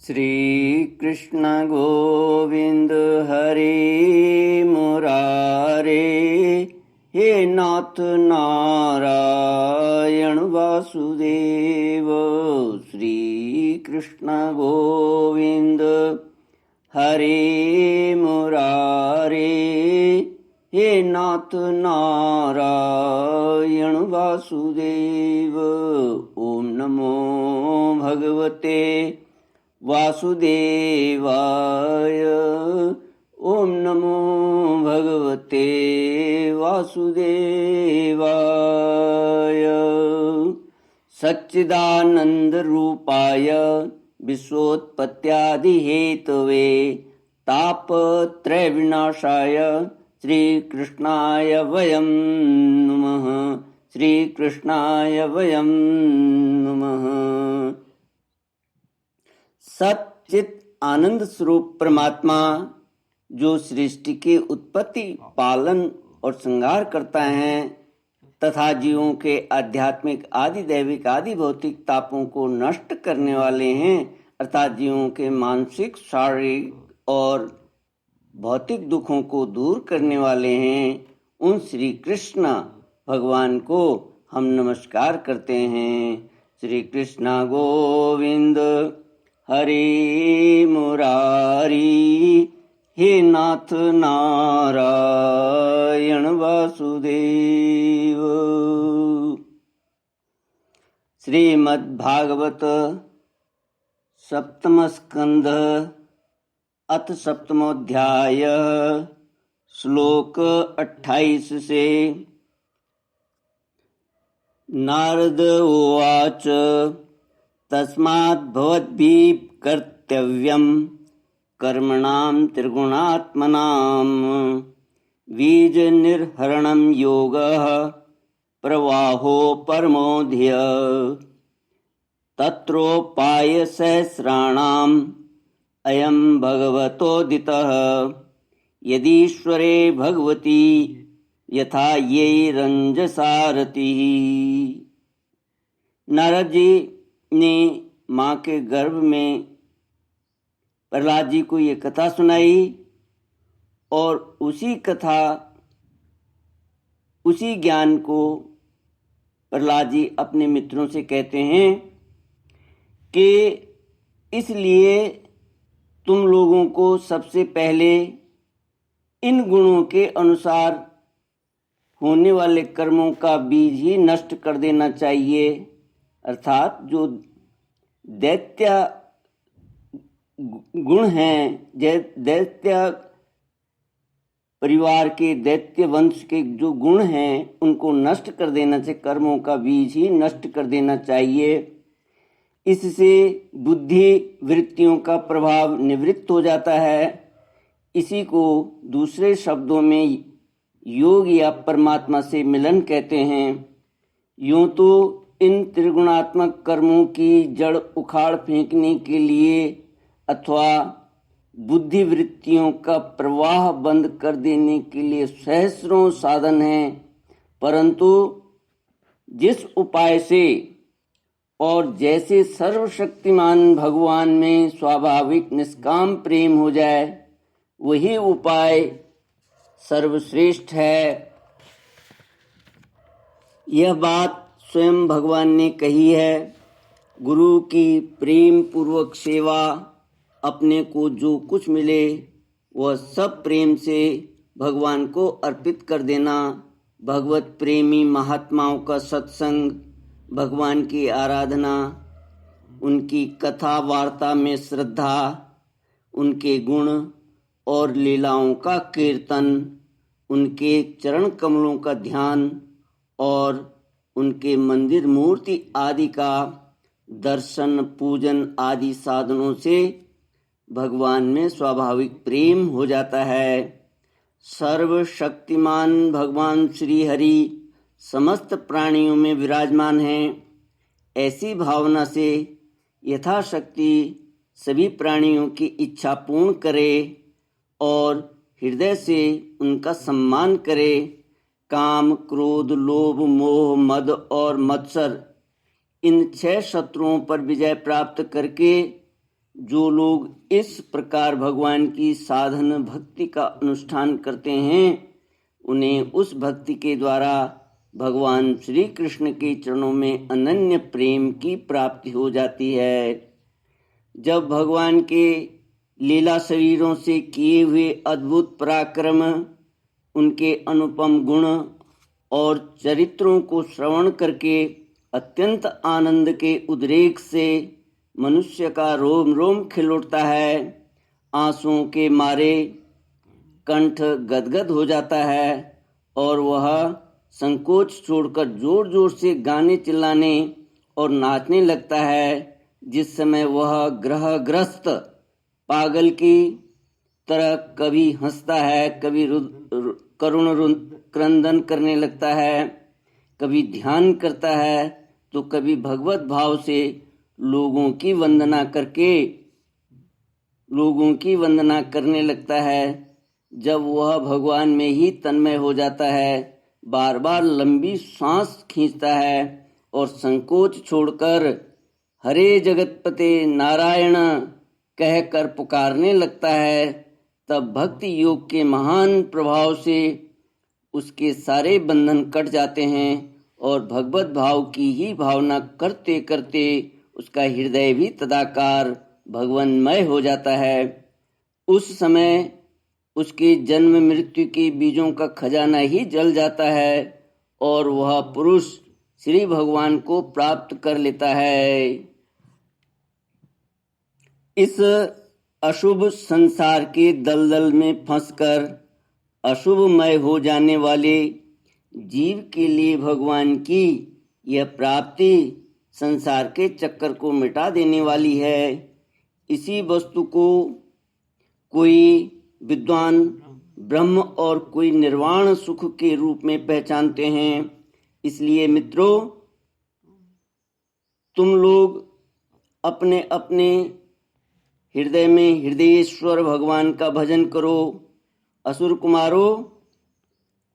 श्री कृष्ण गोविंद हरे मुरारे, हे नाथ नारायण वासुदेव। श्री कृष्ण गोविंद हरे मुरारे, हे नाथ नारायण वासुदेव। ओम नमो भगवते वासुदेवाय। ओम नमो भगवते वासुदेवाय। सच्चिदानंद रूपाय विश्वोत्पत्त्यादि हेतवे तापत्रय विनाशाय श्री कृष्णाय वयं नमः। श्री कृष्णाय वयं नमः। सच्चित आनंद स्वरूप परमात्मा जो सृष्टि की उत्पत्ति, पालन और श्रृंगार करता है तथा जीवों के आध्यात्मिक, आदि दैविक, आदि भौतिक तापों को नष्ट करने वाले हैं, अर्थात जीवों के मानसिक, शारीरिक और भौतिक दुखों को दूर करने वाले हैं, उन श्री कृष्ण भगवान को हम नमस्कार करते हैं। श्री कृष्ण गोविंद हरे मुरारी, हे नाथ नारायण वासुदेव। श्रीमद्भागवत सप्तम स्कंध अथ सप्तमोध्याय श्लोक 28 से। नारद उवाच तस्माद् भवद्भिः कर्तव्यं कर्मणां त्रिगुणात्मनां बीजनिर्हरणं योगः प्रवाहो परमो ध्येयः। तत्रोपायसहस्राणाम् अयं भगवतोदितः यदीश्वरे भगवती यथा ये रंजसारथिः। नारद जी ने माँ के गर्भ में प्रहलाद जी को ये कथा सुनाई और उसी कथा, उसी ज्ञान को प्रहलाद जी अपने मित्रों से कहते हैं कि इसलिए तुम लोगों को सबसे पहले इन गुणों के अनुसार होने वाले कर्मों का बीज ही नष्ट कर देना चाहिए। अर्थात जो दैत्य गुण हैं, दैत्य परिवार के, दैत्य वंश के जो गुण हैं, उनको नष्ट कर देना चाहिए, कर्मों का बीज ही नष्ट कर देना चाहिए। इससे बुद्धि वृत्तियों का प्रभाव निवृत्त हो जाता है। इसी को दूसरे शब्दों में योग या परमात्मा से मिलन कहते हैं। यूं तो इन त्रिगुणात्मक कर्मों की जड़ उखाड़ फेंकने के लिए अथवा बुद्धि वृत्तियों का प्रवाह बंद कर देने के लिए सहस्रों साधन हैं, परंतु जिस उपाय से और जैसे सर्वशक्तिमान भगवान में स्वाभाविक निष्काम प्रेम हो जाए, वही उपाय सर्वश्रेष्ठ है। यह बात स्वयं भगवान ने कही है। गुरु की प्रेम पूर्वक सेवा, अपने को जो कुछ मिले वह सब प्रेम से भगवान को अर्पित कर देना, भगवत प्रेमी महात्माओं का सत्संग, भगवान की आराधना, उनकी कथा वार्ता में श्रद्धा, उनके गुण और लीलाओं का कीर्तन, उनके चरण कमलों का ध्यान और उनके मंदिर मूर्ति आदि का दर्शन, पूजन आदि साधनों से भगवान में स्वाभाविक प्रेम हो जाता है। सर्वशक्तिमान भगवान श्री हरि समस्त प्राणियों में विराजमान हैं। ऐसी भावना से यथाशक्ति सभी प्राणियों की इच्छा पूर्ण करे और हृदय से उनका सम्मान करे। काम, क्रोध, लोभ, मोह, मद और मत्सर, इन 6 शत्रुओं पर विजय प्राप्त करके जो लोग इस प्रकार भगवान की साधन भक्ति का अनुष्ठान करते हैं उन्हें उस भक्ति के द्वारा भगवान श्री कृष्ण के चरणों में अनन्य प्रेम की प्राप्ति हो जाती है। जब भगवान के लीला शरीरों से किए हुए अद्भुत पराक्रम, उनके अनुपम गुण और चरित्रों को श्रवण करके अत्यंत आनंद के उद्रेक से मनुष्य का रोम रोम खिल उठता है, आंसुओं के मारे कंठ गदगद हो जाता है और वह संकोच छोड़कर जोर जोर से गाने चिल्लाने और नाचने लगता है, जिस समय वह ग्रहग्रस्त पागल की तरह कभी हंसता है, कभी करुण क्रंदन करने लगता है, कभी ध्यान करता है तो कभी भगवत भाव से लोगों की वंदना करने लगता है। जब वह भगवान में ही तन्मय हो जाता है, बार बार लंबी सांस खींचता है और संकोच छोड़कर हरे जगतपते नारायण कहकर पुकारने लगता है, तब भक्ति योग के महान प्रभाव से उसके सारे बंधन कट जाते हैं और भगवत भाव की ही भावना करते करते उसका हृदय भी तदाकार भगवन्मय हो जाता है। उस समय उसके जन्म मृत्यु के बीजों का खजाना ही जल जाता है और वह पुरुष श्री भगवान को प्राप्त कर लेता है। इस अशुभ संसार के दलदल में फंसकर अशुभमय हो जाने वाले जीव के लिए भगवान की यह प्राप्ति संसार के चक्कर को मिटा देने वाली है। इसी वस्तु को कोई विद्वान ब्रह्म और कोई निर्वाण सुख के रूप में पहचानते हैं। इसलिए मित्रों, तुम लोग अपने अपने हृदय में हृदयेश्वर भगवान का भजन करो। असुर कुमारों,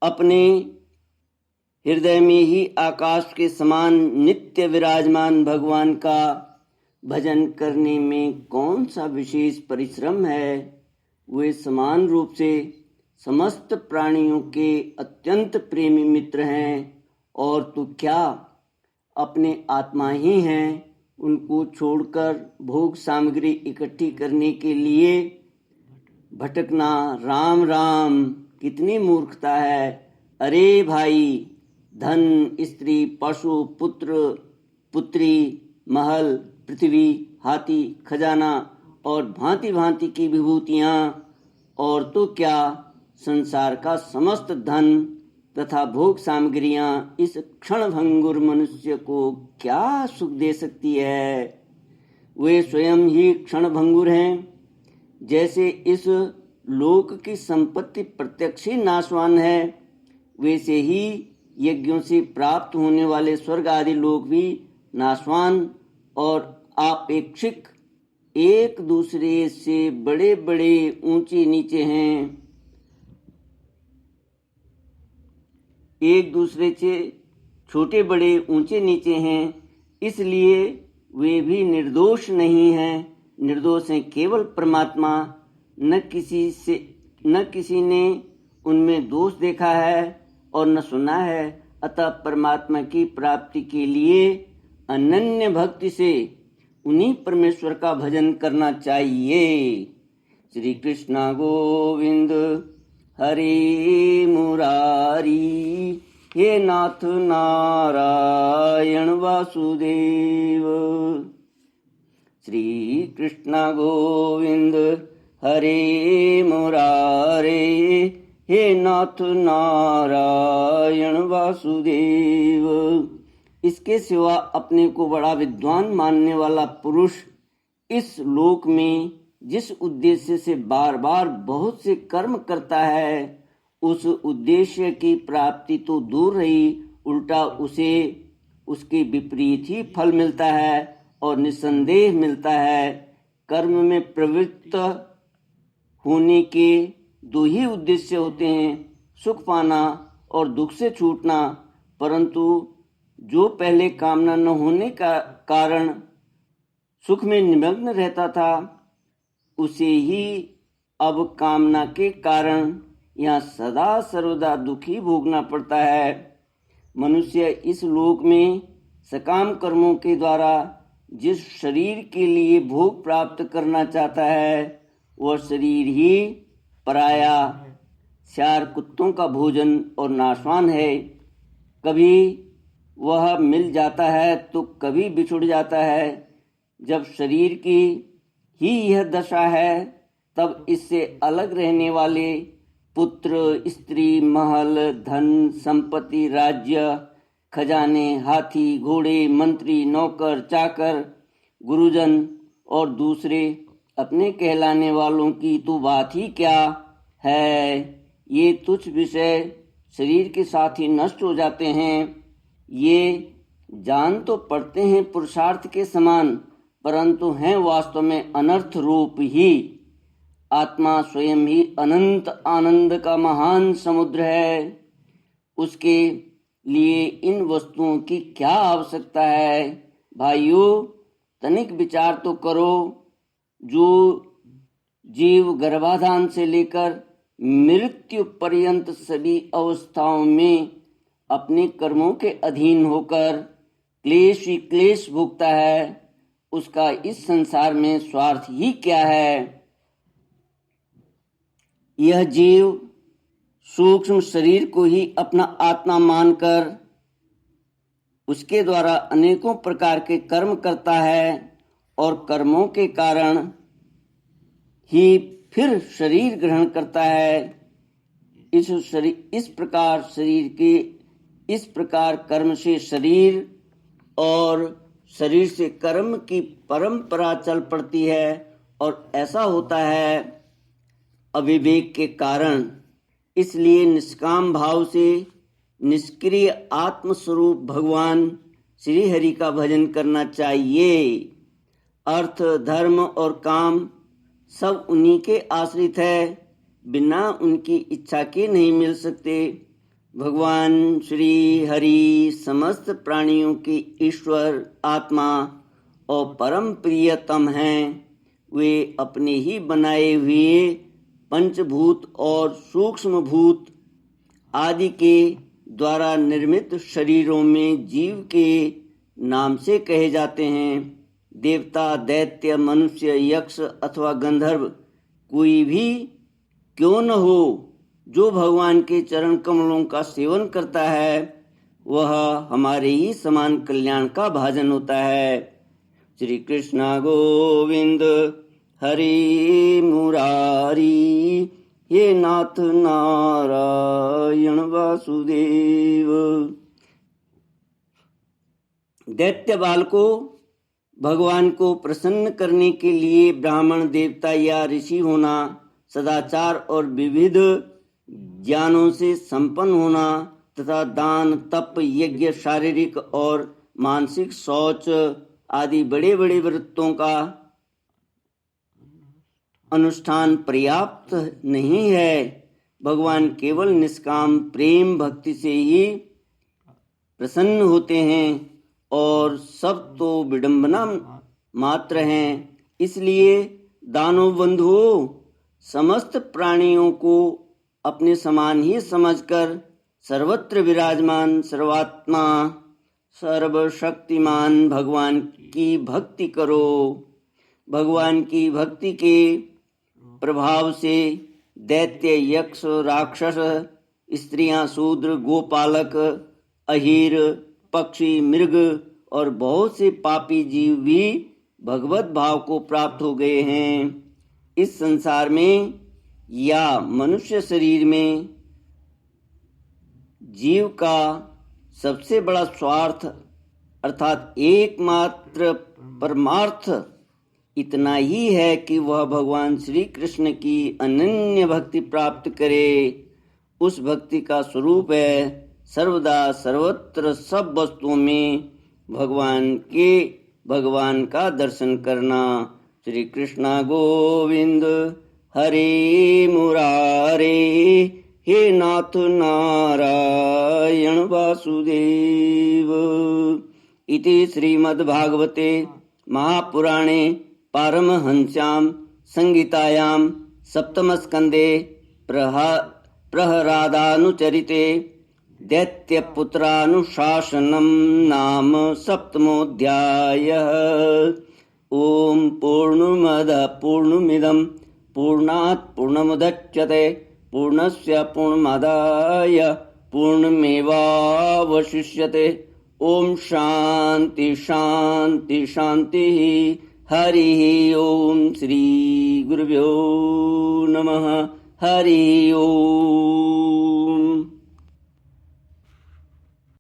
अपने हृदय में ही आकाश के समान नित्य विराजमान भगवान का भजन करने में कौन सा विशेष परिश्रम है। वे समान रूप से समस्त प्राणियों के अत्यंत प्रेमी मित्र हैं और तो क्या अपने आत्मा ही हैं। उनको छोड़कर भोग सामग्री इकट्ठी करने के लिए भटकना राम राम कितनी मूर्खता है। अरे भाई, धन, स्त्री, पशु, पुत्र, पुत्री, महल, पृथ्वी, हाथी, खजाना और भांति भांति की विभूतियां और तो क्या संसार का समस्त धन तथा भोग सामग्रियां इस क्षणभंगुर मनुष्य को क्या सुख दे सकती है। वे स्वयं ही क्षणभंगुर हैं। जैसे इस लोक की संपत्ति प्रत्यक्ष ही नाशवान है, वैसे ही यज्ञों से प्राप्त होने वाले स्वर्ग आदि लोक भी नाशवान और आपेक्षिक एक दूसरे से बड़े बड़े ऊंचे नीचे हैं। एक दूसरे से छोटे बड़े ऊंचे नीचे हैं, इसलिए वे भी निर्दोष नहीं हैं। निर्दोष हैं केवल परमात्मा। न किसी ने उनमें दोष देखा है और न सुना है। अतः परमात्मा की प्राप्ति के लिए अनन्य भक्ति से उन्हीं परमेश्वर का भजन करना चाहिए। श्री कृष्ण गोविंद हरे मुरारी, हे नाथ नारायण वासुदेव। श्री कृष्ण गोविंद हरे मुरारे, हे नाथ नारायण वासुदेव। इसके सिवा अपने को बड़ा विद्वान मानने वाला पुरुष इस लोक में जिस उद्देश्य से बार बार बहुत से कर्म करता है, उस उद्देश्य की प्राप्ति तो दूर रही, उल्टा उसे उसके विपरीत ही फल मिलता है और निसंदेह मिलता है। कर्म में प्रवृत्त होने के दो ही उद्देश्य होते हैं, सुख पाना और दुख से छूटना। परंतु जो पहले कामना न होने का कारण सुख में निमग्न रहता था, उसे ही अब कामना के कारण यहाँ सदा सर्वदा दुखी भोगना पड़ता है। मनुष्य इस लोक में सकाम कर्मों के द्वारा जिस शरीर के लिए भोग प्राप्त करना चाहता है, वह शरीर ही पराया, स्यार कुत्तों का भोजन और नाशवान है। कभी वह मिल जाता है तो कभी बिछुड़ जाता है। जब शरीर की ही यह दशा है, तब इससे अलग रहने वाले पुत्र, स्त्री, महल, धन, संपत्ति, राज्य, खजाने, हाथी, घोड़े, मंत्री, नौकर, चाकर, गुरुजन और दूसरे अपने कहलाने वालों की तो बात ही क्या है। ये तुच्छ विषय शरीर के साथ ही नष्ट हो जाते हैं। ये जान तो पड़ते हैं पुरुषार्थ के समान, परंतु हैं वास्तव में अनर्थ रूप ही। आत्मा स्वयं ही अनंत आनंद का महान समुद्र है। उसके लिए इन वस्तुओं की क्या आवश्यकता है। भाइयों, तनिक विचार तो करो। जो जीव गर्भाधान से लेकर मृत्यु पर्यंत सभी अवस्थाओं में अपने कर्मों के अधीन होकर क्लेश ही क्लेश भोगता है, उसका इस संसार में स्वार्थ ही क्या है। यह जीव सूक्ष्म शरीर को ही अपना आत्मा मानकर उसके द्वारा अनेकों प्रकार के कर्म करता है और कर्मों के कारण ही फिर शरीर ग्रहण करता है। इस प्रकार कर्म से शरीर और शरीर से कर्म की परंपरा चल पड़ती है और ऐसा होता है अविवेक के कारण। इसलिए निष्काम भाव से निष्क्रिय आत्मस्वरूप भगवान श्री हरि का भजन करना चाहिए। अर्थ, धर्म और काम सब उन्हीं के आश्रित है, बिना उनकी इच्छा के नहीं मिल सकते। भगवान श्री हरि समस्त प्राणियों के ईश्वर, आत्मा और परम प्रियतम हैं। वे अपने ही बनाए हुए पंचभूत और सूक्ष्म भूत आदि के द्वारा निर्मित शरीरों में जीव के नाम से कहे जाते हैं। देवता, दैत्य, मनुष्य, यक्ष अथवा गंधर्व कोई भी क्यों न हो, जो भगवान के चरण कमलों का सेवन करता है, वह हमारे ही समान कल्याण का भाजन होता है। श्री कृष्ण गोविंद हरि मुरारी, हे नाथ नारायण वासुदेव। दैत्य बाल को भगवान को प्रसन्न करने के लिए ब्राह्मण, देवता या ऋषि होना, सदाचार और विविध ज्ञानों से संपन्न होना तथा दान, तप, यज्ञ, शारीरिक और मानसिक शौच आदि बड़े बड़े व्रतों का अनुष्ठान पर्याप्त नहीं है। भगवान केवल निष्काम प्रेम भक्ति से ही प्रसन्न होते हैं और सब तो विडंबना मात्र हैं। इसलिए दानव बंधुओं, समस्त प्राणियों को अपने समान ही समझकर सर्वत्र विराजमान सर्वात्मा सर्वशक्तिमान भगवान की भक्ति करो। भगवान की भक्ति के प्रभाव से दैत्य, यक्ष, राक्षस, स्त्रियां, शूद्र, गोपालक, अहीर, पक्षी, मृग और बहुत से पापी जीव भी भगवत भाव को प्राप्त हो गए हैं। इस संसार में या मनुष्य शरीर में जीव का सबसे बड़ा स्वार्थ अर्थात एकमात्र परमार्थ इतना ही है कि वह भगवान श्री कृष्ण की अनन्य भक्ति प्राप्त करे। उस भक्ति का स्वरूप है सर्वदा सर्वत्र सब वस्तुओं में भगवान का दर्शन करना। श्री कृष्ण गोविंद हरे मुरारे, हे नाथ नारायण वासुदेव। इति श्रीमद्भागवते महापुराणे पारमहंस्यां संहितायां सप्तमस्कन्धे प्रहरादानुचरिते दैत्यपुत्रानुशासनं नाम सप्तमोऽध्यायः। ॐ पूर्णमदः पूर्णमिदं पूर्णात् पूर्णमुदच्यते पूर्णस्य पूर्णमादाय पूर्णमेवावशिष्यते। ओम शांति शांति शांति। हरि ओम। श्री गुरुभ्यो नमः। हरि ओम।